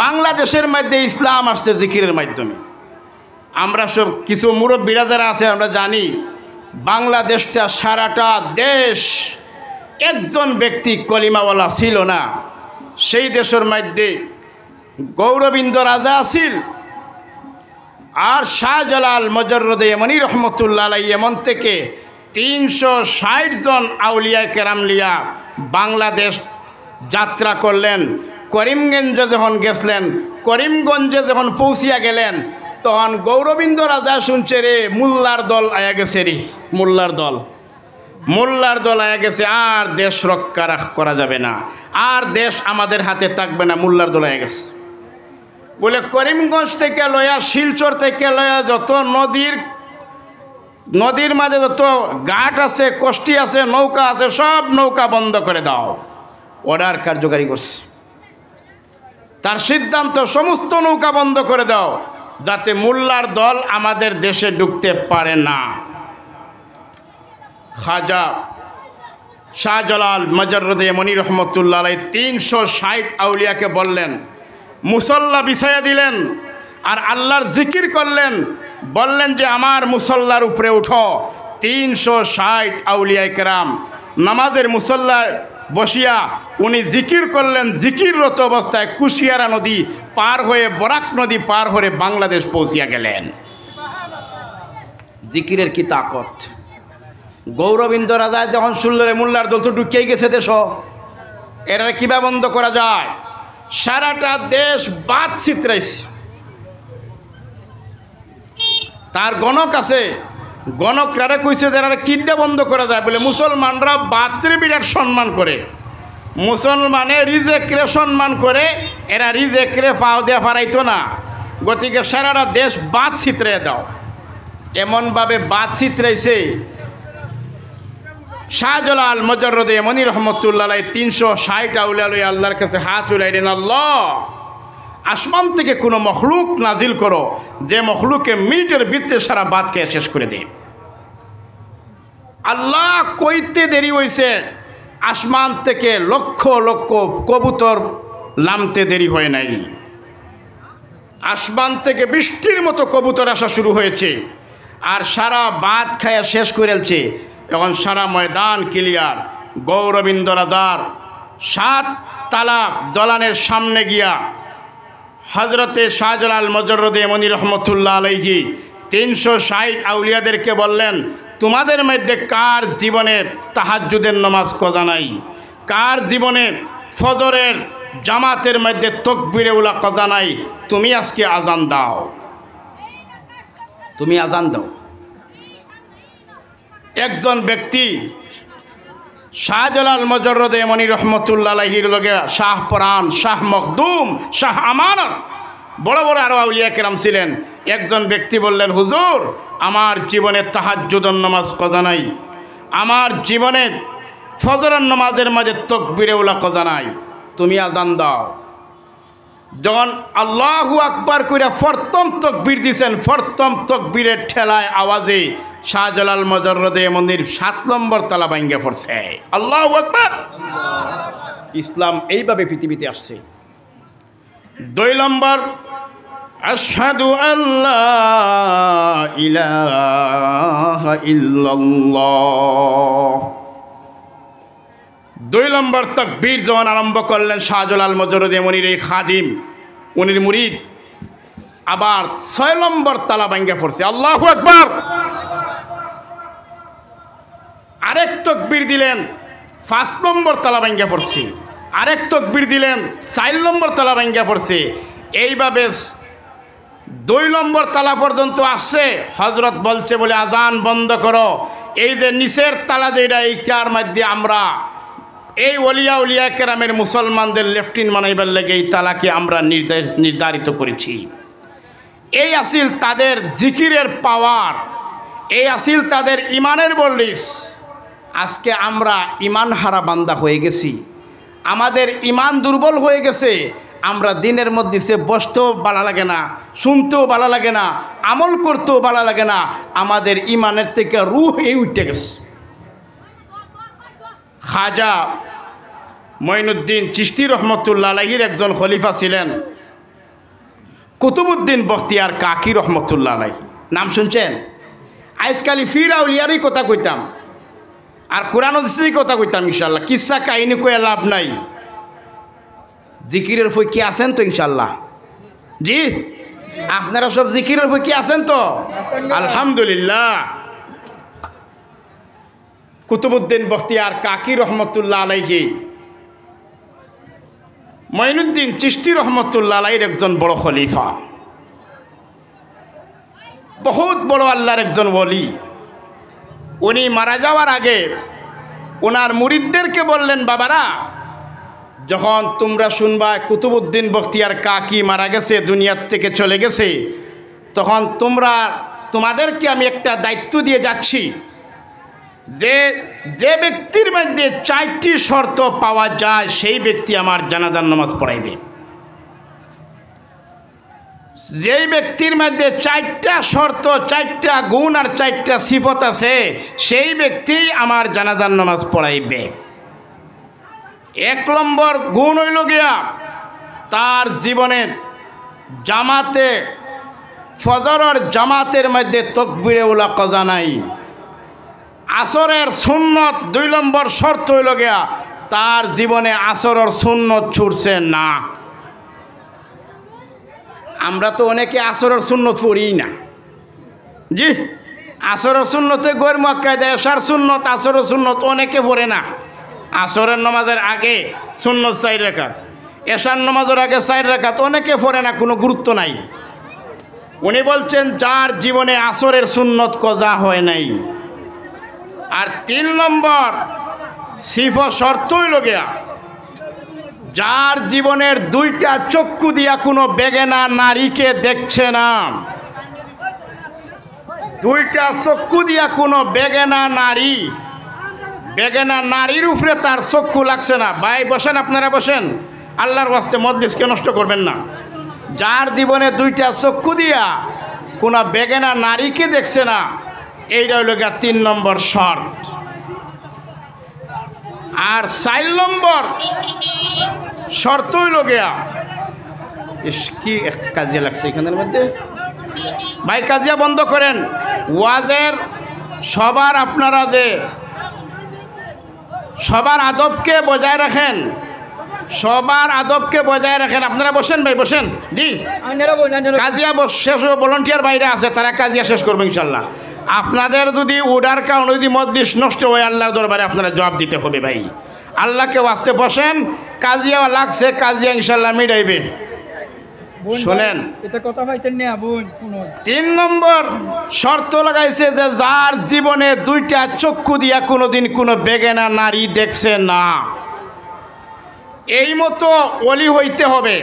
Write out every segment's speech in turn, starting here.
বাংলাদেশের মধ্যে ইসলাম আসছে জিকিরের মাধ্যমে। আমরা সব কিছু মুরব্বীরা যারা আছে আমরা জানি, বাংলাদেশটা সারাটা দেশ একজন ব্যক্তি কলিমাওয়ালা ছিল না। সেই দেশের মধ্যে গৌরবিন্দ রাজা আছিল, আর শাহজালাল মজররদে এমনি রহমতুল্লাহ আলাইহি এমন থেকে 360 জন আউলিয়া কেরাম লিয়া বাংলাদেশ যাত্রা করলেন। করিমগঞ্জে যখন গেছিলেন, করিমগঞ্জে যখন পৌঁছিয়া গেলেন, তখন গৌরবিন্দ রাজা শুনছে রে মোল্লার দল আয়া গেছে রে, মোল্লার দল আয়া গেছে, আর দেশ রক্ষা করা যাবে না, আর দেশ আমাদের হাতে থাকবে না, মোল্লার দল আয়া গেছে বলে করিমগঞ্জ থেকে লয়া, শিলচর থেকে লয়া যত নদীর মাঝে যত ঘাট আছে, কষ্টি আছে, নৌকা আছে, সব নৌকা বন্ধ করে দাও। অর্ডার কার্যকারী করছে, তার সিদ্ধান্ত সমস্ত নৌকা বন্ধ করে দাও, যাতে মোল্লার দল আমাদের দেশে ঢুকতে পারে না। খাজা শাহজালাল মজররদে এমনি রহমতুল্লাহ আলাইহি 360 আউলিয়াকে বললেন, মুসল্লা বিছাইয়া দিলেন, আর আল্লাহর জিকির করলেন, বললেন যে আমার মুসল্লার উপরে উঠো। 360 আউলিয়া কেরাম নামাজের মুসল্লায় বসিয়া উনি জিকির করলেন। জিকিররত অবস্থায় কুশিয়ারা নদী পার হয়ে, বরাক নদী পার হয়ে বাংলাদেশ পৌঁছিয়া গেলেন। জিকিরের কি তাকত! গৌরবিন্দ রাজায় যখন শুনলে মোল্লার দল তো ঢুকিয়ে গেছে দেশ, এরা কীভাবে বন্ধ করা যায়? সারাটা দেশ বাদ ছিতরাইছে। তার গণক আছে, গণকরা কইছে যে এরা কিডা বন্ধ করা যায় বলে, মুসলমানরা বাতরে বিরাট সম্মান করে, মুসলমানে রিজেক্টরে সম্মান করে, এরা রিজেক্টরে ফাও দেওয়া ফারাইতো না। গতিকে সারাটা দেশ বাদ ছিতরাই দাও। এমনভাবে বাদ ছিতরাইছে, শাহজালাল মজররদে এমনি রহমতুল্লাহ আলাইহি 360 আউলিয়া লইয়া আল্লাহর কাছে হাত উলাইলেন, আল্লাহ আসমান থেকে কোনো মখলুক নাজিল করো, যে মখলুকে মিনিটের ভিতরে সারা বাদকে শেষ করে দেয়। আল্লাহ কইতে দেরি হয়েছে, আসমান থেকে লক্ষ লক্ষ কবুতর নামতে দেরি হয় নাই। আসমান থেকে বৃষ্টির মতো কবুতর আসা শুরু হয়েছে, আর সারা বাদ খায়া শেষ করেছে। এখন সারা ময়দান ক্লিয়ার। গৌরবিন্দ রাজার 7 তালা দলানের সামনে গিয়া হজরতে শাহজালাল মজররদে এমনি রহমতুল্লাহ আলাইহি 360 আউলিয়াদেরকে বললেন, তোমাদের মধ্যে কার জীবনে তাহাজ্জুদের নামাজ কজা নাই? কার জীবনে ফজরের জামাতের মধ্যে তাকবীরে উলা কজা নাই? তুমি আজকে আজান দাও, তুমি আজান দাও। একজন ব্যক্তি শাহজালাল মজররদে এমনি রহমতুল্লাহ আলাইহির লগে শাহ পরান, শাহ মখদুম, শাহ আমানত, বড় বড় আরো আউলিয়া কেরাম ছিলেন। একজন ব্যক্তি বললেন, হুজুর আমার জীবনে তাহাজ্জুদের নামাজ কজা নাই, আমার জীবনে ফজরের নামাজের মাঝে তাকবীরে উলা কজা নাই, তুমি আজান দাও। যখন আল্লাহু আকবার কইরা প্রথম তাকবীর দিছেন, প্রথম তাকবীরের ঠেলায় আওয়াজে শাহজালাল মজররদে এমনির 7 নম্বর তালা ভাঙ্গা পড়ছে। আল্লাহু আকবার! ইসলাম এইভাবে পৃথিবীতে আসছে। 2 নম্বর, আশহাদু আল্লা ইলাহা ইল্লাল্লাহ। 2 নম্বর তাকবীর যখন আরম্ভ করলেন শাহজালাল মজররদে এমনির এই খাদিম, উনির মুরিদ, আবার 6 নম্বর তালা ভাঙ্গা পড়ছে। আল্লাহু আকবার! আরেক তাকবীর দিলেন, 5 নম্বর তালা ভাঙ্গা পড়ছে। আরেক তাকবীর দিলেন, 4 নম্বর তালা ভাঙ্গা পড়ছে। এইভাবে 2 নম্বর তালা পর্যন্ত আসছে। হজরত বলছে বলে আজান বন্ধ করো। এই যে নিচের তালা যেটা, এইটার মধ্যে আমরা এই ওলিয়া উলিয়া কেরামের মুসলমানদের লেফটিন বানাইবার লেগে এই তালাকে আমরা নির্ধারিত করেছি। এই আসিল তাদের জিকিরের পাওয়ার, এই আসিল তাদের ইমানের বলিস। আজকে আমরা ইমান হারা বান্দা হয়ে গেছি, আমাদের ইমান দুর্বল হয়ে গেছে। আমরা দিনের মধ্যে সে বসতেও ভালো লাগে না, শুনতেও ভালো লাগে না, আমল করতেও ভালো লাগে না। আমাদের ইমানের থেকে রূহ এই উঠে গেছে। খাজা মঈনুদ্দিন চিশতি রহমতুল্লাহ আলাইহির একজন খলিফা ছিলেন, কুতুবউদ্দিন বখতিয়ার কাকি রহমতুল্লাহ আলাইহি। নাম শুনছেন? আজকালি ফির আউলিয়ারই কথা কইতাম আর কোরআন হাদিসেরই কথা কইতাম ইনশাল্লাহ। কিসা কাহিনী কয়ে লাভ নাই। জিকিরের ফই কি আছেন তো ইনশাল্লাহ? জি, আপনারা সব জিকিরের ফই কি আছেন তো? আলহামদুলিল্লাহ। কুতুবউদ্দিন বখতিয়ার কাকি রহমতুল্লাহ আলাইহি মঈনুদ্দিন চিশতি রহমতুল্লাহ আলাইহির একজন বড় খলিফা, বহুত বড় আল্লাহর একজন ওলি। উনি মারা যাওয়ার আগে ওনার মুরিদদেরকে বললেন, বাবারা, যখন তোমরা শুনবা কুতুবউদ্দিন বখতিয়ার কাকি মারা গেছে, দুনিয়ার থেকে চলে গেছে, তখন তোমাদেরকে আমি একটা দায়িত্ব দিয়ে যাচ্ছি যে ব্যক্তির মধ্যে 4টি শর্ত পাওয়া যায় সেই ব্যক্তি আমার জানাজার নামাজ পড়াইবে। যেই ব্যক্তির মধ্যে 4টা শর্ত, 4টা গুণ আর 4টা সিফত আছে, সেই ব্যক্তি আমার জানাজার নামাজ পড়াইবে। 1 নম্বর গুণ হইল গিয়া তার জীবনের জামাতে, ফজরের জামাতের মধ্যে তাকবীরে উলা কজা নাই। আসরের সুন্নত 2 নম্বর শর্ত হইল গিয়া তার জীবনে আসরের সুন্নত ছুটছে না। আমরা তো অনেকে আসরের সুন্নত পড়ি না। জি, আসরের সুন্নতে গৈর মুআক্কাদা, এশার সুন্নত, আসরের সুন্নত অনেকে পড়ে না। আসরের নামাজের আগে সুন্নত 4 রাকাত, এশার নামাজের আগে 4 রাকাত অনেকে পড়ে না, কোনো গুরুত্ব নাই। উনি বলছেন যার জীবনে আসরের সুন্নত কজা হয় নাই। আর 3 নম্বর শর্ত হইল গিয়া যার জীবনের 2টা চক্ষু দিয়া কোনো বেগেনা নারীকে দেখছে না। 2টা চক্ষু দিয়া কোনো বেগেনা নারীর উপরে তার চক্ষু লাগছে না। ভাই বসেন, আপনারা বসেন, আল্লাহর ওয়াস্তে মজলিসকে নষ্ট করবেন না। যার জীবনে 2টা চক্ষু দিয়া কোনো বেগেনা নারীকে দেখছে না, এইটা হইল গিয়া 3 নম্বর শর্ত। আর 4 নম্বর শর্ত হইল গিয়া, কি কাজিয়া লাগছে এখানের মধ্যে, ভাই কাজিয়া বন্ধ করেন। ওয়াজের আপনারা যে সবার আদবকে বজায় রাখেন, আপনারা বসেন ভাই, বসেন। জি, কাজিয়া শেষ হবে, ভলান্টিয়ার বাইরে আছে, তারা কাজিয়া শেষ করবে ইনশাল্লাহ। আপনাদের যদি ওডার কারণে যদি মজলিস নষ্ট হয়, আল্লাহর দরবারে আপনারা জবাব দিতে হবে ভাই। আল্লাহকে ওয়াস্তে বসেন, কাজিয়া লাগছে, কাজিয়া ইনশাল্লাহ মিটাইবে। শোনেন, 3 নম্বর শর্ত লাগাইছে যে যার জীবনে 2টা চক্ষু দিয়া কোনোদিন কোনো বেগেনা নারী দেখছে না, এই মতো ওলি হইতে হবে।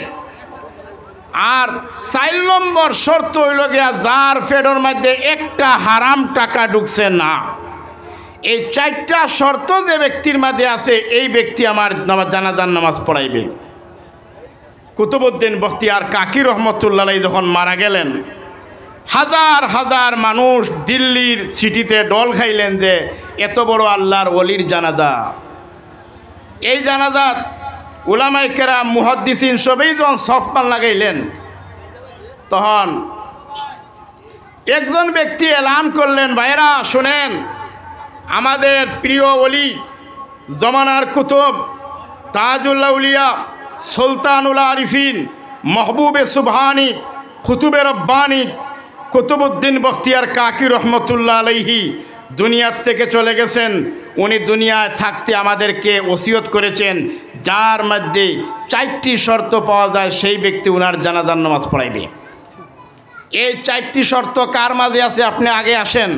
আর 4 নম্বর শর্ত হইল গিয়া যার পেটের মধ্যে একটা হারাম টাকা ঢুকছে না। এই 4টা শর্ত যে ব্যক্তির মধ্যে আছে, এই ব্যক্তি আমার জানাজার নামাজ পড়াইবে। কুতুবউদ্দিন বখতিয়ার কাকি রহমতুল্লাহ আলাইহি যখন মারা গেলেন, হাজার হাজার মানুষ দিল্লির সিটিতে ডল খাইলেন যে এত বড় আল্লাহর ওলির জানাজা। এই জানাজাত উলামায়ে কেরাম, মুহাদ্দিসিন সবেই যখন সফপান লাগাইলেন, তখন একজন ব্যক্তি এলান করলেন, ভাইরা শুনেন, আমাদের প্রিয় ওলি, জমানার কুতুব, তাজুল আউলিয়া, সুলতানুল আরিফিন, মাহবুবে সুবহানি, কুতুবে রব্বানি কুতুবউদ্দিন বখতিয়ার কাকি রহমতুল্লাহ আলাইহি দুনিয়ার থেকে চলে গেছেন। উনি দুনিয়ায় থাকতে আমাদেরকে ওসিয়ত করেছেন যার মধ্যে 4টি শর্ত পাওয়া যায় সেই ব্যক্তি উনার জানাজার নামাজ পড়াইবে। এই 4টি শর্ত কার মাঝে আছে? আপনি আগে আসেন,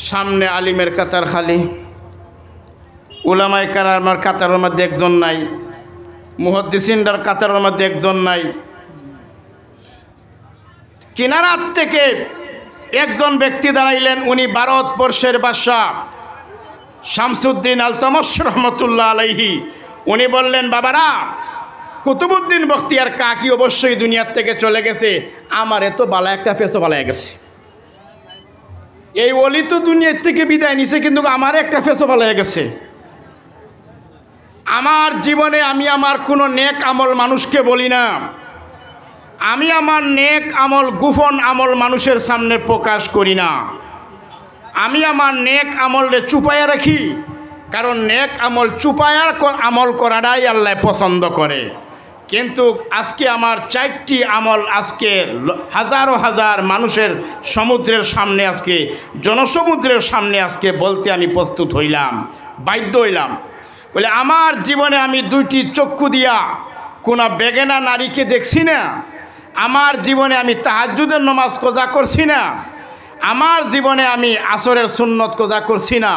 সামনে আলিমের কাতার খালি, উলামায়ে কেরামের কাতারের মধ্যে একজন নাই, মুহাদ্দিসিনদের কাতারের মধ্যে একজন নাই। কিনারাত থেকে একজন ব্যক্তি দাঁড়াইলেন, উনি ভারতবর্ষের বাদশাহ শামসুদ্দিন আলতামাশ রহমতুল্লাহ আলাইহি। উনি বললেন, বাবারা, কুতুবউদ্দিন বখতিয়ার কাকি অবশ্যই দুনিয়ার থেকে চলে গেছে, আমার এত বালা একটা ফেসো বালায় গেছে। এই ওলি তো দুনিয়ার থেকে বিদায় নিছে, কিন্তু আমার একটা ফেসো বালায় গেছে। আমার জীবনে আমি আমার কোনো নেক আমল মানুষকে বলি না, আমি আমার নেক আমল গোপন আমল মানুষের সামনে প্রকাশ করি না। আমি আমার নেক আমলরে চুপাইয়া রাখি, কারণ নেক আমল চুপাইয়া আমল করাটাই আল্লাহ পছন্দ করে। কিন্তু আজকে আমার 4টি আমল আজকে হাজারো হাজার মানুষের সমুদ্রের সামনে, আজকে জনসমুদ্রের সামনে আজকে বলতে আমি প্রস্তুত হইলাম, বাধ্য হইলাম। বলে আমার জীবনে আমি 2টি চক্ষু দিয়া কোনো বেগেনা নারীকে দেখছি না। আমার জীবনে আমি তাহাজ্জুদের নামাজ কজা করছি না। আমার জীবনে আমি আসরের সুন্নত কজা করছি না।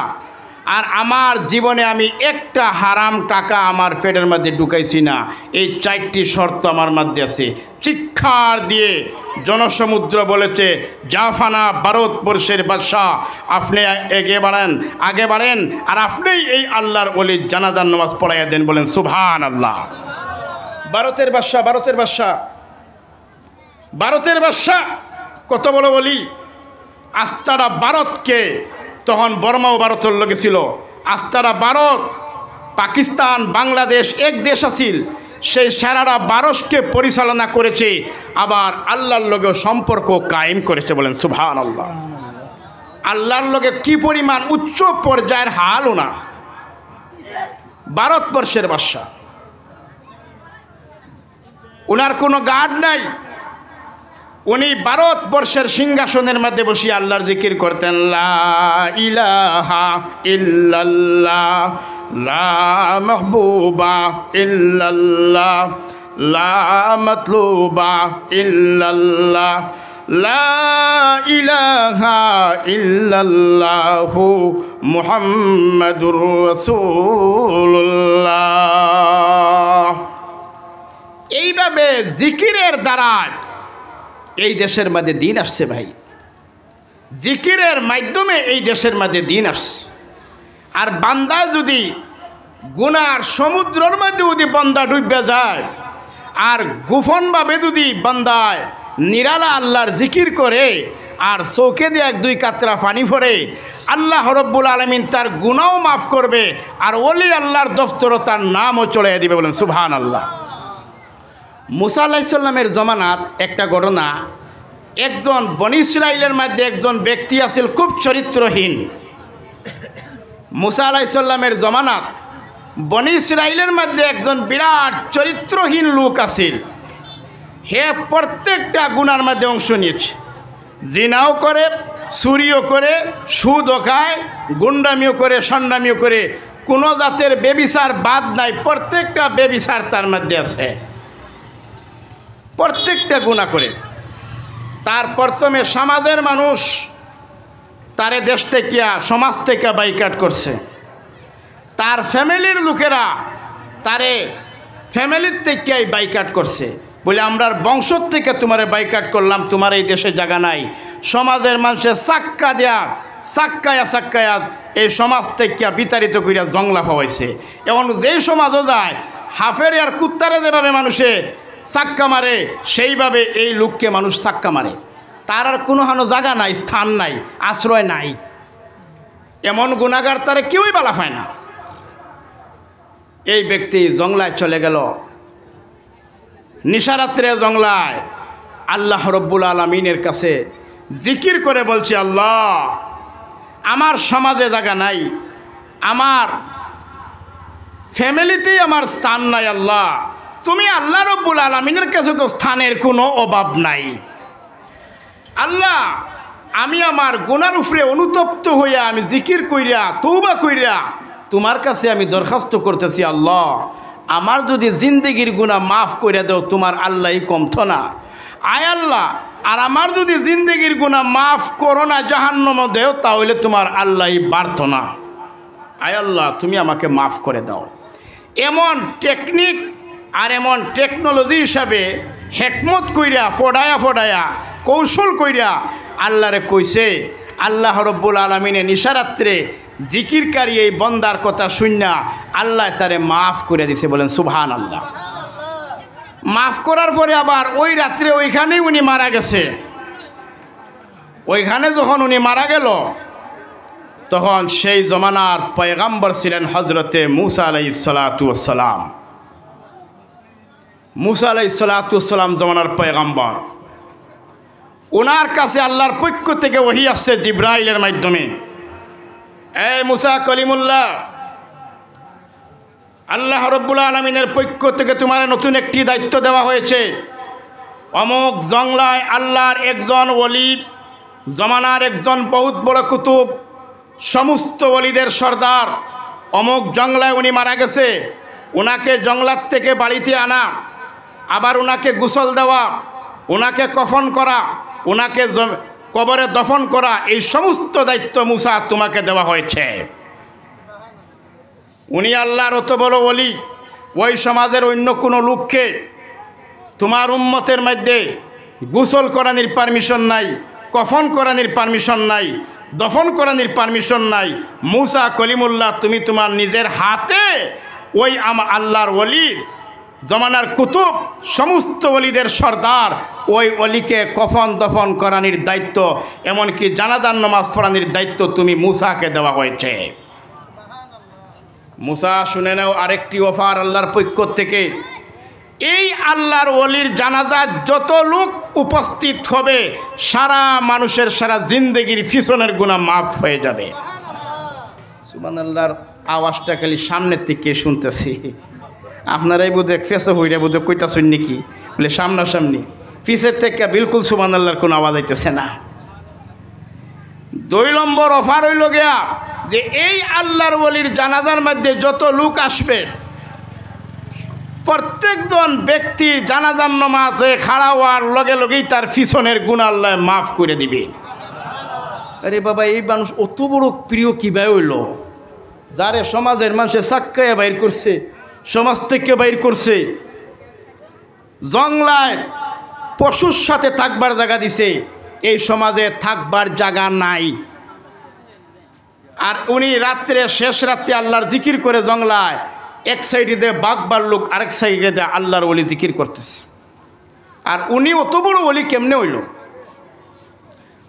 আর আমার জীবনে আমি একটা হারাম টাকা আমার পেটের মধ্যে ঢুকাইছি না। এই 4টি শর্ত আমার মধ্যে আছে। চিৎকার দিয়ে জনসমুদ্র বলেছে, জাফানা ভারতবর্ষের বাদশাহ, আপনি আগে বাড়েন আর আপনিই এই আল্লাহর ওলির জানাজার নামাজ পড়াইয়া দেন। বলেন সুবহানাল্লাহ। ভারতের বাদশাহ কত বড় বলি। আস্তারা ভারতকে, তখন বর্মাও ভারতের লোকে ছিল। আস্তারা ভারত, পাকিস্তান, বাংলাদেশ এক দেশ আছিল। সেই সারারা ভারতকে পরিচালনা করেছে, আবার আল্লাহর লগে সম্পর্ক কায়েম করেছে। বলেন সুবহানাল্লাহ। আল্লাহর লগে কি পরিমাণ উচ্চ পর্যায়ের হাল না। ভারতবর্ষের বাদশা, উনার কোনো গার্ড নাই। উনি ভারতবর্ষের সিংহাসনের মধ্যে বসে আল্লাহর জিকির করতেন। লা ইলাহা ইল্লাল্লাহ, লা মাহবুবা ইল্লাল্লাহ, লা মাতলুবা ইল্লাল্লাহ, লা ইলাহা ইল্লাল্লাহু মুহাম্মাদুর রাসূলুল্লাহ। এইভাবে জিকিরের দ্বারা এই দেশের মধ্যে দিন আসছে ভাই। জিকিরের মাধ্যমে এই দেশের মধ্যে দিন আসছে। আর বান্দা যদি গুনার সমুদ্রের মধ্যে যদি বান্দা ডুবে যায়, আর গোপনভাবে যদি বান্দায় নিরালা আল্লাহর জিকির করে, আর চোখে দিয়ে 1-2 কাতরা পানি পড়ে, আল্লাহ রব্বুল আলামিন তার গুনাও মাফ করবে, আর ওলি আল্লাহর দফতরও তার নামও চড়াইয়া দিবে। বলেন সুবহানাল্লাহ। মুসা আলাইহিস সালামের জমানাত একটা ঘটনা। একজন বনী ইসরাইলের মধ্যে একজন ব্যক্তি আছিল খুব চরিত্রহীন। মুসা আলাইহিস সালামের জমানাত বনী ইসরাইলের মধ্যে একজন বিরাট চরিত্রহীন লোক আছিল। হে প্রত্যেকটা গুনার মধ্যে অংশ নিয়েছে। জিনাও করে, চুরিও করে, সুদও খায়, গুন্ডামিও করে, সন্ডামিও করে, কোনো জাতের বেবিচার বাদ নাই। প্রত্যেকটা বেবিচার তার মধ্যে আছে, প্রত্যেকটা গুনাহ করে। তার প্রথমে সমাজের মানুষ তারে দেশ থেকে, সমাজ থেকে বাইকাট করছে। তার ফ্যামিলির লোকেরা তারে ফ্যামিলির থেকে বাইকাট করছে। বলে আমরা বংশ থেকে তোমারে বাইকাট করলাম, তোমার এই দেশে জায়গা নাই। সমাজের মানুষের সাক্কা দেয়া, সাক্কায়া এই সমাজ থেকে বিতাড়িত করিয়া জংলা পাওয়াইছে। এবং যেই সমাজও যায়, হাফের আর কুত্তারে যেভাবে মানুষে সাক্কা মারে, সেইভাবে এই লোককে মানুষ সাক্কা মারে। তার আর কোনো জায়গা নাই, স্থান নাই, আশ্রয় নাই। এমন গুনাহগার তারে কেউই বালা পায় না। এই ব্যক্তি জংলায় চলে গেল, নিশারাত্রে জংলায় আল্লাহ রব্বুল আলামিনের কাছে জিকির করে বলছে, আল্লাহ আমার সমাজে জায়গা নাই, আমার ফ্যামিলিতেই আমার স্থান নাই। আল্লাহ তুমি আল্লাহ রব্বুল আলামিনের কাছে তো স্থানের কোনো অভাব নাই। আল্লাহ আমি আমার গুনার উপরে অনুতপ্ত হইয়া আমি জিকির কইরা তওবা কইরা তোমার কাছে আমি দরখাস্ত করতেছি, আল্লাহ আমার যদি জিন্দেগির গুনাহ মাফ করে দাও, তোমার আল্লাহই কমত না। আয় আল্লাহ, আর আমার যদি জিন্দেগির গুনাহ মাফ করো না, জাহান্নামে দেও, তাহলে তোমার আল্লাহই বাড়ত না। আয় আল্লাহ তুমি আমাকে মাফ করে দাও। এমন টেকনিক আর এমন টেকনোলজি হিসাবে হেকমত কইরা ফডায়া কৌশল কইরা আল্লাহরে কইছে। আল্লাহ রব্বুল আলামিনে নিশারাত্রে জিকিরকারী এই বন্দার কথা শুননা আল্লাহ তারে মাফ করে দিছে। বলেন সুবহানাল্লাহ। মাফ করার পরে আবার ওই রাত্রে ওইখানেই উনি মারা গেছে। ওইখানে যখন উনি মারা গেল, তখন সেই জমানার পয়গাম্বর ছিলেন হজরতে মুসা আলাইহিস সালাতু ওয়াস সালাম। মুসা আলাইহিস সালাম জমানার পয়গম্বর, ওনার কাছে আল্লাহর পক্ষ থেকে ওহী আসছে জিবরাইলের মাধ্যমে। এই মুসা কলিমুল্লাহ, আল্লাহ রব্বুল আলামিনের পক্ষ থেকে তোমার নতুন একটি দায়িত্ব দেওয়া হয়েছে। অমুক জংলায় আল্লাহর একজন ওলি, জমানার একজন বহুত বড় কুতুব, সমস্ত ওলিদের সর্দার, অমুক জংলায় উনি মারা গেছে। ওনাকে জংলার থেকে বাড়িতে আনা, আবার ওনাকে গোসল দেওয়া, ওনাকে কফন করা, ওনাকে কবরে দফন করা, এই সমস্ত দায়িত্ব মুসা তোমাকে দেওয়া হয়েছে। উনি আল্লাহর অত বড় ওলি, ওই সমাজের অন্য কোনো লোককে তোমার উম্মতের মধ্যে গোসল করানির পারমিশন নাই, কফন করানির পারমিশন নাই, দফন করানির পারমিশন নাই। মুসা কলিমুল্লাহ, তুমি তোমার নিজের হাতে ওই আল্লাহর ওলির, জমানার কুতুব, সমস্ত ওলিদের সর্দার, ওই ওলিকে কফন দফন করানির দায়িত্ব, এমনকি জানাজার নামাজ পড়ানির দায়িত্ব তুমি মুসাকে দেওয়া হয়েছে। মুসা শুনে নাও আরেকটি অফার আল্লাহর পক্ষ থেকে। এই আল্লাহর ওলির জানাজা যত লোক উপস্থিত হবে, সারা মানুষের সারা জিন্দেগির পিছনের গুনাহ মাফ হয়ে যাবে। সুবহানাল্লাহর আওয়াজটা খালি সামনের থেকে শুনতেছি। আপনারাই বোধ হয় ফেসে হইরা বোধ হয় কইতাছেন নাকি, বলে সামনাসামনি, পিছের থেকে বিলকুল সুবহানাল্লাহর কোনো আওয়াজ আইতেছে না। 2 নম্বর অফার হইল গিয়া যে এই আল্লাহর ওলির জানাজার মধ্যে যত লোক আসবে, প্রত্যেকজন ব্যক্তির জানাজার নামাজে খাড়া হওয়ার লগে লগেই তার পিছনের গুনাহ আল্লাহ মাফ করে দিবে। আরে বাবা, এই মানুষ অত বড় প্রিয় কিভাবে হইল? যারে সমাজের মানুষে সাক্কায় বাইর করছে, সমাজ থেকে বাইর করছে, জংলায় পশুর সাথে থাকবার জায়গা দিছে, এই সমাজে থাকবার জায়গা নাই। আর উনি রাত্রে, শেষ রাত্রে আল্লাহর জিকির করে জংলায়, এক সাইডে দিয়ে বাঘবার লোক, আরেক সাইডে দিয়ে আল্লাহর ওলি জিকির করতেছে। আর উনি অত বড় ওলি কেমনে হইল?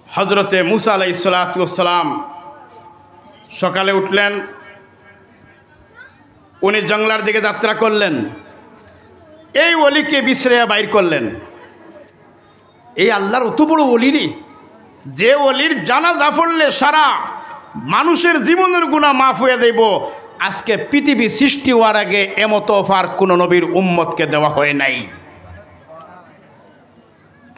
হজরতে মুসা আলাইহিস সালাম সকালে উঠলেন, উনি জংলার দিকে যাত্রা করলেন, এই ওলিকে বিশ্রেয়া বাইর করলেন। এই আল্লাহর অত বড় ওলি নি, যে ওলির জানাজা পড়লে সারা মানুষের জীবনের গুনাহ মাফ হয়ে দেব। আজকে পৃথিবী সৃষ্টি হওয়ার আগে এমত অফার কোনো নবীর উম্মতকে দেওয়া হয় নাই।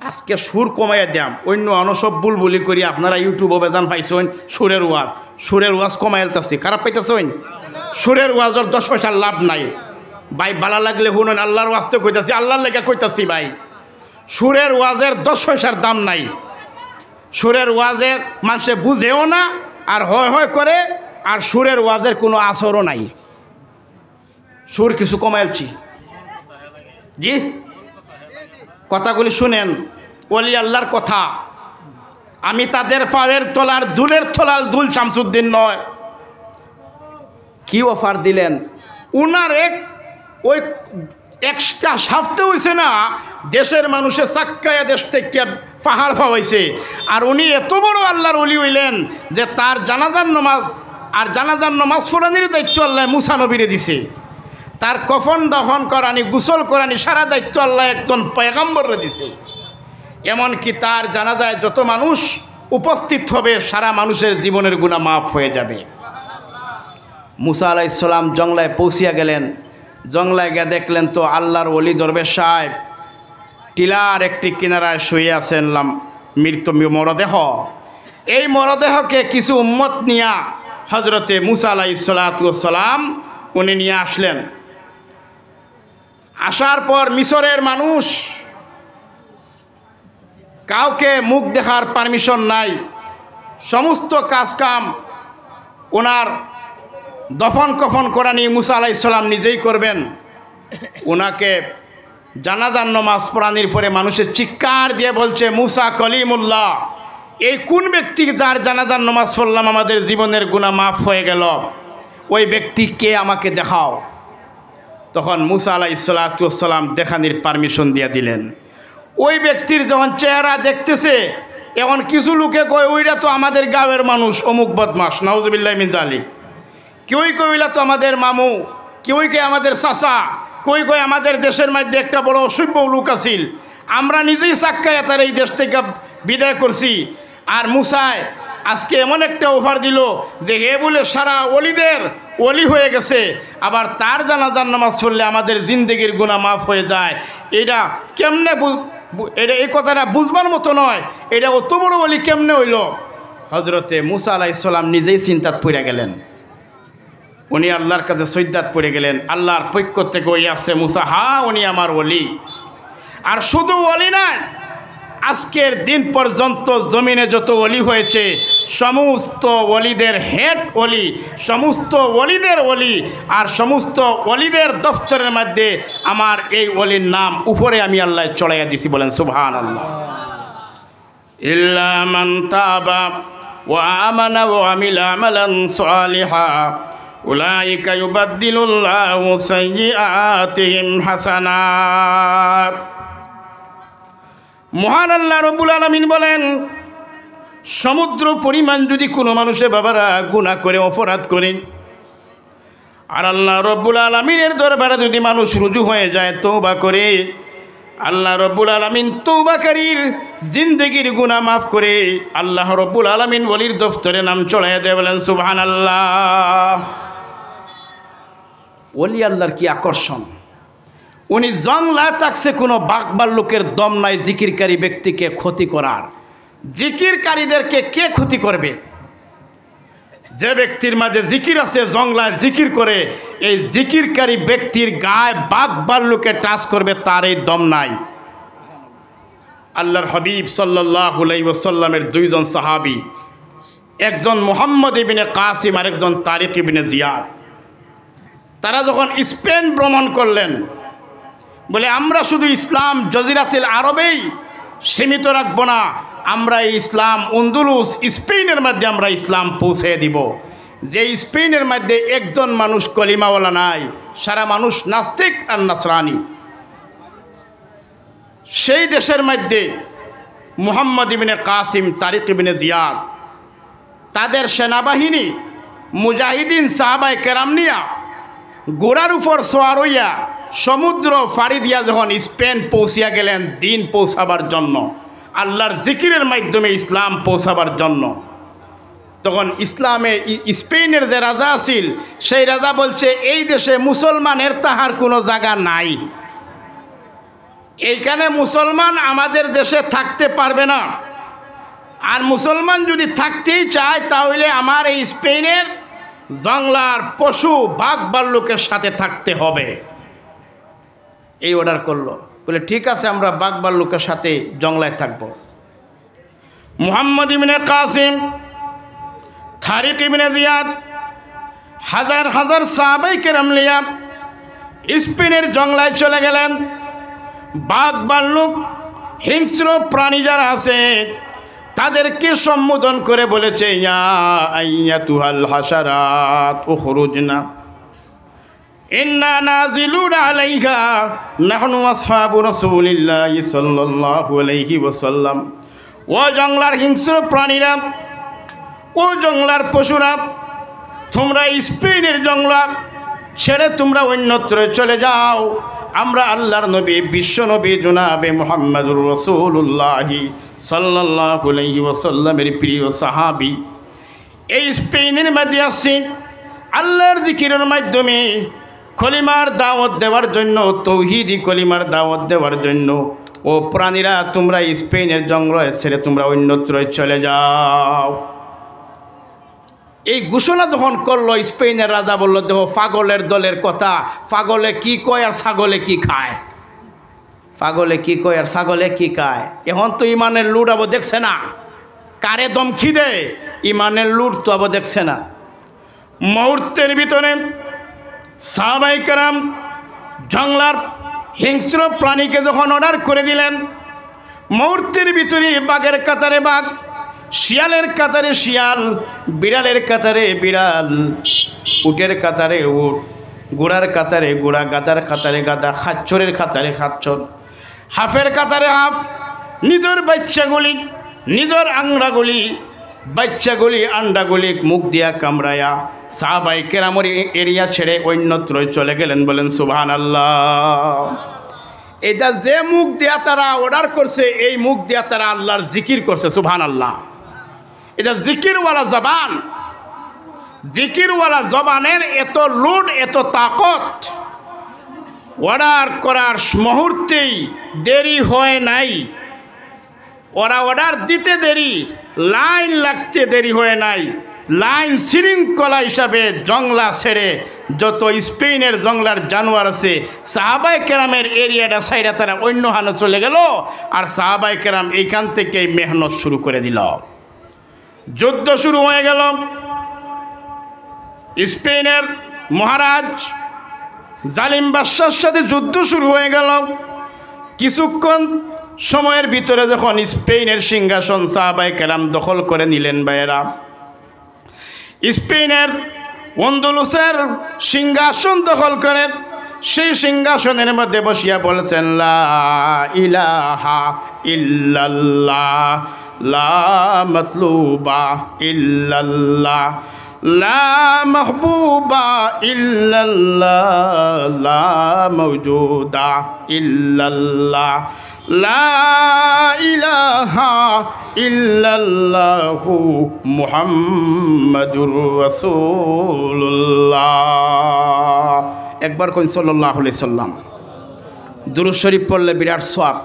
আজকে সুর কমাইয়া দিয়াম, অন্য অনসব বুলবুলি করি আপনারা ইউটিউবে বেজান পাইছেন সুরের ওয়াজ কমাইলতেছি, খারাপ পাইতেছেন? সুরের ওয়াজের 10 পয়সার লাভ নাই ভাই। বালা লাগলে শুনুন, আল্লাহর ওয়াজতে কইতাছি, আল্লাহর লেগে কইতাছি ভাই। সুরের ওয়াজের 10 পয়সার দাম নাই। সুরের ওয়াজের মানুষে বুঝেও না, আর হয় হয় করে, আর সুরের ওয়াজের কোনো আসরও নাই। সুর কিছু কমাইলছি জি, কথাগুলি শুনেন, ওলি আল্লাহর কথা। আমি তাদের পায়ের তলার দুলের তলার দুল শামসুদ্দিন নয়। কি অফার দিলেন উনার? ওই একটা সপ্তাহ হয়েছে না, দেশের মানুষের চাক্কায়া দেশ থেকে পাহাড় পাওয়াইছে। আর উনি এত বড় আল্লাহর ওলি হইলেন যে তার জানাজার নামাজ আর জানাজার নামাজ পড়ানির দায়িত্ব আল্লাহ মুসা নবীরে দিছে। তার কফন দফন করানি, গোসল করানি, সারা দায়িত্ব আল্লাহ একজন পয়গম্বররে দিছে। এমনকি তার জানাজায় যত মানুষ উপস্থিত হবে, সারা মানুষের জীবনের গুনাহ মাফ হয়ে যাবে। মুসা আলাইহিস সালাম জংলায় পৌঁছিয়া গেলেন। জংলায় গিয়ে দেখলেন তো আল্লাহর ওলি দরবেশ সাহেব টিলার একটি কিনারায় শুয়ে আছেন, মৃত মরদেহ। এই মরদেহকে কিছু উম্মত নিয়া হজরতে মুসা আলাইহিস সালাম উনি নিয়ে আসলেন। আসার পর মিশরের মানুষ, কাউকে মুখ দেখার পারমিশন নাই, সমস্ত কাজকাম ওনার দফন কফন করা নিয়ে মুসা আলাইহিস সালাম নিজেই করবেন। ওনাকে জানাজার নামাজ পড়ানির পরে মানুষের চিৎকার দিয়ে বলছে, মুসা কলিমুল্লাহ, এই কোন ব্যক্তি যার জানাজার নামাজ পড়লাম আমাদের জীবনের গুনাহ মাফ হয়ে গেল, ওই ব্যক্তি কে আমাকে দেখাও। তখন মুসা আলাইহিস সালাম দেখানির পারমিশন দিয়ে দিলেন। ওই ব্যক্তির যখন চেহারা দেখতেছে, এখন কিছু লোকে কয় ওইটা তো আমাদের গাঁয়ের মানুষ, অমুক বদমাস, নাউজুবিল্লাহি মিন যালিক। কেউই কইলা তো আমাদের মামু, কেউই কে আমাদের চাচা, কই কই আমাদের দেশের মধ্যে একটা বড় অসভ্য লোক আছিল, আমরা নিজেই সাক্ষায় তার এই দেশ থেকে বিদায় করছি। আর মুসায় আজকে এমন একটা অফার দিল যে হে বলে সারা অলিদের অলি হয়ে গেছে, আবার তার জানাজার নামাজ পড়লে আমাদের জিন্দেগির গুনাহ মাফ হয়ে যায়। এটা কেমনে এটা এই কথাটা বুঝবার মতো নয়, এটা অত বড় অলি কেমনে হইল? হজরতে মুসা আলাইহিস সালাম নিজেই চিন্তাত পড়ে গেলেন, উনি আল্লাহর কাছে সৈদাত পড়ে গেলেন। আল্লাহর পক্ষ থেকে ওই আসছে মুসা, হ্যাঁ উনি আমার ওলি। আর শুধু ওলি না, আজকের দিন পর্যন্ত জমিনে যত ওলি হয়েছে সমস্ত ওলিদের হেড ওলি, সমস্ত ওলিদের ওলি, আর সমস্ত ওলিদের দফতরের মধ্যে আমার এই ওলির নাম উপরে আমি আল্লাহ চড়াইয়া দিছি। বলেন সুবহানাল্লাহ। ইল্লা মান তাবা ওয়া আমানা ওয়া আমিলা আমালান সালিহা উলাইকা ইউবাদদিলুল্লাহু সাইয়্যাতিহিম হাসানাত। মহান আল্লাহ রব্বুল আলামিন বলেন, সমুদ্র পরিমাণ যদি কোনো মানুষে বাবারা গুনাহ করে অপরাধ করে, আর আল্লাহ রব্বুল আলামিনের দরবারে যদি মানুষ রুজু হয়ে যায় তওবা করে, আল্লাহ রব্বুল আলামিন তওবাকারীর জিন্দেগির গুনাহ মাফ করে আল্লাহ রব্বুল আলামিন ওলির দফতরে নাম চড়াইয়া দেয়। বলেন সুবহানাল্লাহ। ওলি আল্লাহর কি আকর্ষণ! উনি জংলায় থাকছে, কোনো বাকবার লোকের দম নাই জিকিরকারী ব্যক্তিকে ক্ষতি করার। জিকিরকারীদেরকে কে ক্ষতি করবে? যে ব্যক্তির মাঝে জিকির আছে, জংলায় জিকির করে, এই জিকিরকারী ব্যক্তির গায়ে বাকবার লোকে টাচ করবে, তার এই দম নাই। আল্লাহর হাবিব সাল্লাল্লাহু আলাইহি ওয়াসাল্লামের দুইজন সাহাবী, একজন মুহাম্মদ ইবনে কাসিম আর একজন তারিক ইবনে জিয়াদ, তারা যখন স্পেন ভ্রমণ করলেন, বলে আমরা শুধু ইসলাম জজিরাতুল আরবেই সীমিত রাখব না, আমরা এই ইসলাম আন্দলুস স্পেনের মধ্যে আমরা ইসলাম পৌঁছে দিব। যে স্পেনের মধ্যে একজন মানুষ কলিমাওয়ালা নাই, সারা মানুষ নাস্তিক আর নাসরানি। সেই দেশের মধ্যে মুহাম্মদ ইবনে কাসিম, তারিক ইবনে জিয়াদ, তাদের সেনাবাহিনী মুজাহিদিন সাহাবায়ে কেরাম নিয়া ঘোড়ার উপর সওয়ার হইয়া সমুদ্র ফাড়ি দিয়া যখন স্পেন পৌঁছিয়া গেলেন দিন পৌঁছাবার জন্য, আল্লাহর জিকিরের মাধ্যমে ইসলাম পৌঁছাবার জন্য, তখন ইসলামে স্পেনের যে রাজা আছিল সেই রাজা বলছে এই দেশে মুসলমানের তাহার কোনো জায়গা নাই, এইখানে মুসলমান আমাদের দেশে থাকতে পারবে না, আর মুসলমান যদি থাকতেই চায় তাহলে আমার এই স্পেনের জংলার পশু বাঘ ভাল্লুকের সাথে থাকতে হবে। এই অর্ডার করলো, বলে ঠিক আছে আমরা বাঘ ভাল্লুকের সাথে জংলায় থাকব। মুহাম্মদ ইবনে কাসিম, তারিক ইবনে জিয়াদ, হাজার হাজার সাহাবায়ে কেরাম লিয়া স্পেনের জংলায় চলে গেলেন। বাঘ ভাল্লুক হিংস্র প্রাণী যারা আছে তাদেরকে সম্বোধন করে বলেছে, ইয়া আইয়াতুহাল হাশারাত উখরুজনা ইন্না নাজিলুনা আলাইহা নাহনু আসহাবু রাসূলিল্লাহি সাল্লাল্লাহু আলাইহি ওয়াসাল্লাম। ও জংলার হিংস্র প্রাণীরা, ও জংলার পশুরা, তোমরা স্পেনের জংলা ছেড়ে তোমরা অন্যত্র চলে যাও। আমরা আল্লাহর নবী, বিশ্ব নবী জনাবে মুহাম্মদুর রাসূলুল্লাহি সাল্লাল্লাহু আলাইহি ওয়াসাল্লামের প্রিয় সাহাবী এই স্পেনের মধ্যে আসছি আল্লাহর জিকিরের মাধ্যমে কলিমার দাওয়াত দেওয়ার জন্য, তৌহিদি কলিমার দাওয়াত দেওয়ার জন্য। ও প্রাণীরা, তোমরা স্পেনের জঙ্গল ছেড়ে তোমরা অন্যত্র চলে যাও। এই ঘোষণা যখন করলো স্পেনের রাজা বলল, দেখো পাগলের দলের কথা, পাগলে কি কয় আর ছাগলে কি খায়, পাগলে কি কয় আর ছাগলে কি খায়। এখন তো ইমানের লুট আবো দেখছে না, কারে দমকি দেয়, ইমানের লুট তো আবো দেখছে না। মুহূর্তের ভিতরে সাহাবায়ে কেরাম জংলার হিংস্র প্রাণীকে যখন অর্ডার করে দিলেন, মুহূর্তের ভিতরে বাঘের কাতারে বাঘ, শিয়ালের কাতারে শিয়াল, বিড়ালের কাতারে বিড়াল, উটের কাতারে উট, ঘোড়ার কাতারে ঘোড়া, গাদার কাতারে গাদা, খাচ্চরের কাতারে খাচ্চর, হাফের কাতারে হাফ, নিজের বাচ্চাগুলি, নিজের আংরাগুলি বাচ্চাগুলি আন্ডাগুলি মুখ দিয়া কামড়ায়া সাহাবাই কেরামর এরিয়া ছেড়ে অন্যত্র চলে গেলেন। বলেন সুবহানাল্লাহ। এটা যে মুখ দিয়া তারা অর্ডার করছে, এই মুখ দিয়া তারা আল্লাহর জিকির করছে। সুবহানাল্লাহ। এটা জিকিরওয়ালা জবান, জিকিরওয়ালা জবানের এত লোড, এত তাকত। অর্ডার করার মুহূর্তেই দেরি হয় নাই, ওরা অর্ডার দিতে দেরি, লাইন লাগতে দেরি হয় নাই। লাইন শৃঙ্খলা হিসাবে জংলা ছেড়ে যত স্পেনের জংলার জানোয়ার আছে সাহাবায়ে কেরামের এরিয়াটা সাইরা তারা অন্য হানে চলে গেল। আর সাহাবায়ে কেরাম এইখান থেকেই মেহনত শুরু করে দিল। যুদ্ধ শুরু হয়ে গেল। স্পেনের মহারাজ জালিম বাদশার সাথে যুদ্ধ শুরু হয়ে গেল। কিছুক্ষণ সময়ের ভিতরে যখন স্পেনের সিংহাসন সাহাবায়ে কেরাম দখল করে নিলেন, ভাইয়েরা, স্পেনের আন্দালুসের সিংহাসন দখল করে সেই সিংহাসনের মধ্যে বসিয়া বলেছেন, লা ইলাহা ইল্লাল্লাহ, লা মাতলুবা ইল্লাল্লাহ, লা মাহবুবা ইল্লাল্লাহ, লা মাওজুদা ইল্লাল্লাহ, লা ইলাহা ইল্লাল্লাহু মুহাম্মাদুর রাসূলুল্লাহ। একবার কোন সাল্লাল্লাহু আলাইহি সাল্লাম। দুরূদ শরীফ পড়লে বিরাট সওয়াব।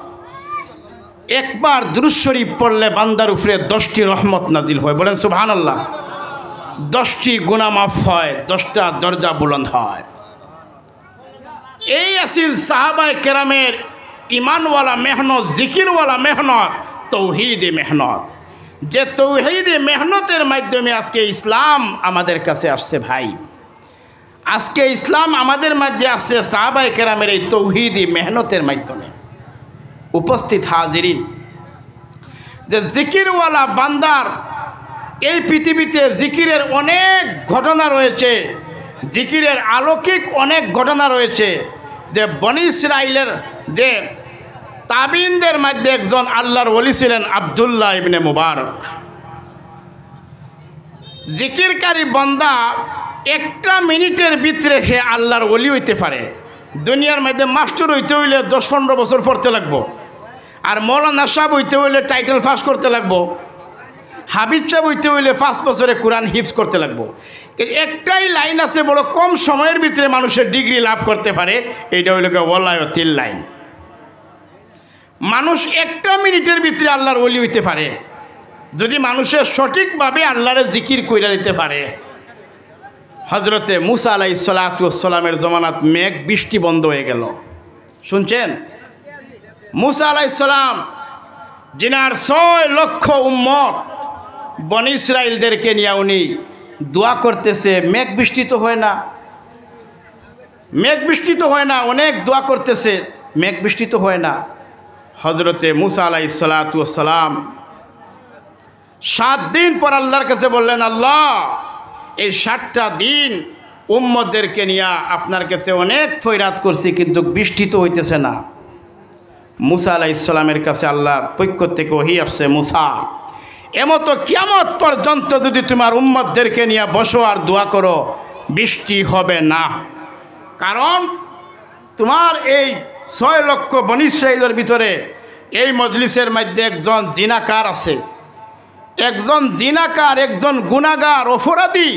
একবার দুরূদ শরীফ পড়লে বান্দার উপরে 10টি রহমত নাজিল হয়। বলেন সুবহানাল্লাহ। 10টি গুনাহ মাফ হয়, 10টা দরজা বুলন্দ হয়। এই আসিল সাহাবায়ে কেরামের ইমানওয়ালা মেহনত, জিকিরওয়ালা মেহনত, তৌহিদে মেহনত। যে তৌহিদে মেহনতের মাধ্যমে আজকে ইসলাম আমাদের কাছে আসছে। ভাই, আজকে ইসলাম আমাদের মধ্যে আসছে সাহাবায়ে কেরামের এই তৌহিদি মেহনতের মাধ্যমে। উপস্থিত হাজিরিন, যে জিকিরওয়ালা বান্দার এই পৃথিবীতে জিকিরের অনেক ঘটনা রয়েছে, জিকিরের অলৌকিক অনেক ঘটনা রয়েছে। যে বনি ইসরাইলের যে তাবিনদের মধ্যে একজন আল্লাহর ওলি ছিলেন আব্দুল্লাহ ইবনে মুবারক। জিকিরকারী বান্দা একটা মিনিটের ভিতরে সে আল্লাহর ওলি হইতে পারে। দুনিয়ার মধ্যে মাস্টার হইতে হইলে 10-15 বছর পড়তে লাগবো, আর মৌলানা সাহেব হইতে হইলে টাইটেল পাস করতে লাগবো, হাবিব সাহেব হইতে হইলে 5 বছরে কোরআন হিফজ করতে লাগবো। একটাই লাইন আছে বড় কম সময়ের ভিতরে মানুষের ডিগ্রি লাভ করতে পারে, এইটা হইল ওয়ালায়তিল লাইন। মানুষ একটা মিনিটের ভিতরে আল্লাহর ওলি হইতে পারে যদি মানুষের সঠিকভাবে আল্লাহর জিকির কইরা দিতে পারে। হজরতে মুসা আলাইহিস সালাতু ওয়াস সালামের জমানাত মেঘ বৃষ্টি বন্ধ হয়ে গেল। শুনছেন? মুসা আলাইহিস সালাম জিনার 6 লক্ষ উম্মত বনি ইসরাইলদেরকে নিয়ে উনি দোয়া করতেছে, মেঘ বৃষ্টি তো হয় না, মেঘ বৃষ্টি তো হয় না, অনেক দোয়া করতেছে, মেঘ বৃষ্টি তো হয় না। হজরতে মুসা আলাইহিস সালাতু ওয়াস সালাম 7 দিন পর আল্লাহর কাছে বললেন, আল্লাহ, এই 7টা দিন উম্মতদেরকে নিয়ে আপনার কাছে অনেক ফয়রাত করছি, কিন্তু বৃষ্টি তো হইতেছে না। মুসা আলাইহিস সালামের কাছে আল্লাহর পক্ষ থেকে ওহী আসছে, মুসা, এমতো কিয়ামত পর্যন্ত যদি তোমার উম্মতদেরকে নিয়ে বসো আর দোয়া করো, বৃষ্টি হবে না। কারণ তোমার এই 6 লক্ষ বনি ইসরাইলের ভিতরে এই মজলিসের মধ্যে একজন জিনাকার আছে, একজন জিনাকার, একজন গুনাহগার, অপরাধী,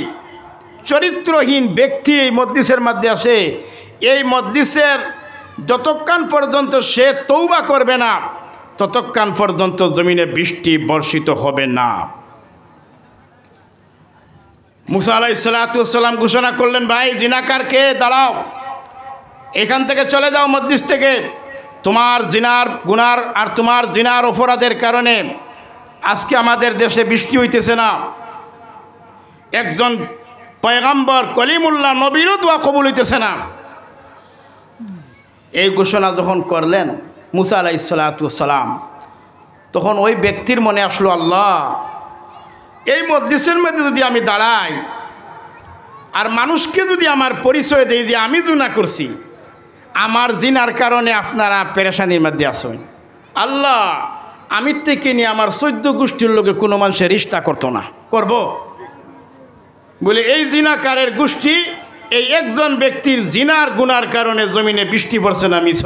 চরিত্রহীন ব্যক্তি এই মজলিসের মধ্যে আসে। এই মজলিসের যতক্ষণ পর্যন্ত সে তওবা করবে না, ততক্ষণ পর্যন্ত জমিনে বৃষ্টি বর্ষিত হবে না। মুসা আলাইহিস সালাতু ওয়াস সালাম ঘোষণা করলেন, ভাই জিনাকারকে দাঁড়াও, এখান থেকে চলে যাও মজলিস থেকে। তোমার জিনার গুনার আর তোমার জিনার অপরাধের কারণে আজকে আমাদের দেশে বৃষ্টি হইতেছে না। একজন পয়গম্বর কলিমুল্লাহ নবীরও দোয়া কবুল হইতেছে না। এই ঘোষণা যখন করলেন মুসা আলাইহিস সালাতু ওয়াস সালাম, তখন ওই ব্যক্তির মনে আসলো, আল্লাহ, এই মজলিসের মধ্যে যদি আমি দাঁড়াই আর মানুষকে যদি আমার পরিচয় দেই যে আমি জিনা করছি, আমার জিনার কারণে আপনারা পেরেশানির মধ্যে আসেন, আল্লাহ, আমি থেকে নিয়ে আমার 14 গোষ্ঠীর লোকে কোনো মানুষের রিশতা করতো না, করব বলে এই জিনাকারের গোষ্ঠী এই একজন ব্যক্তির জিনার গুনার কারণে জমিনে বৃষ্টি পড়ছে না মিছ।